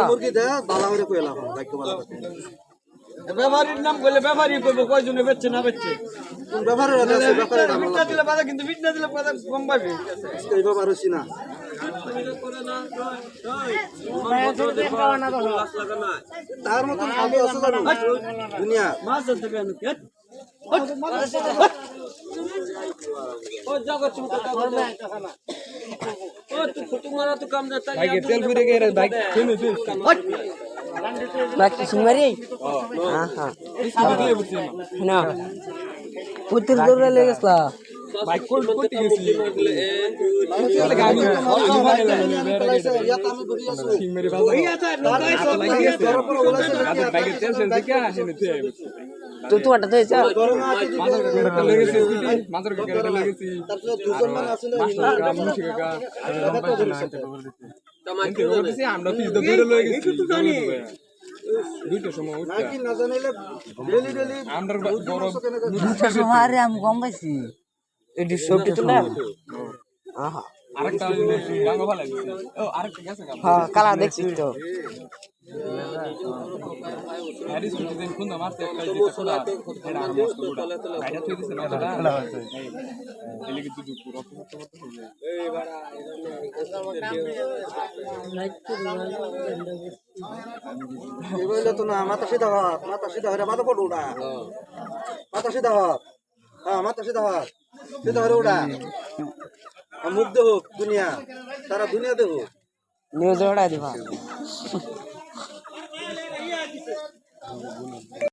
মুরগি দে বালা করে কইলাম ভাগ্য বালা ব্যাপারীর নাম বলে ব্যাপারী কইব কয়জনে বেচছে না বেচছে কোন ব্যাপারে আছে ব্যাপারে দাম বিটনা দিলে বাধা কিন্তু বিটনা দিলে বাধা কম পাবে এই ব্যাপার হইছি না তার মতন খাবি আছে জানো দুনিয়া মাছ ধরতে কেন ও জায়গা চুটা ও তুই মারা তো কাম যাতা ভাই তেল পুরে গেরে ভাই কেনে দিস বাকি সুমারি হ্যাঁ না পুত্র দৌড়ে লেগেছলা ভাই কোন কোটি গেছি সিং মেরে বাজার ভাই তেল সেল দিকে আসেনি তুই তো তো আটা হইছে মাজার লেগেছি মাজার গেরে লেগেছি তারপরে দুজন মান আছে না আমরা পিস দৌড়ে লয়ে গেছি দুইটা সময় নাকি না জানাইলে ডেলি ডেলি আমরা বড় দুটার সময় আরে আমি কম পাইছি এডি সবটি তো না আহা আরেকটা গাঙ্গা ভালো লাগছে ও আরেকটা গেছে হ্যাঁ কালা দেখছি তো হ্যারিস কিছু দিন কোন মারতে একটা যেটা খোলা এটা আর মস্ত বড় বাইরে তুই দিছ না দাদা এলে কি তুই পুরো করতে এই বাড়া এই বইলে তো না মাথা সিধা হরে মাথা পড় উড়া মাথা সিধা হর হ্যাঁ মাথা সিধা হরে উড়া মুখ দেহ দুনিয়া সারা দুনিয়া দেহ নিউজ ওড়া দিবা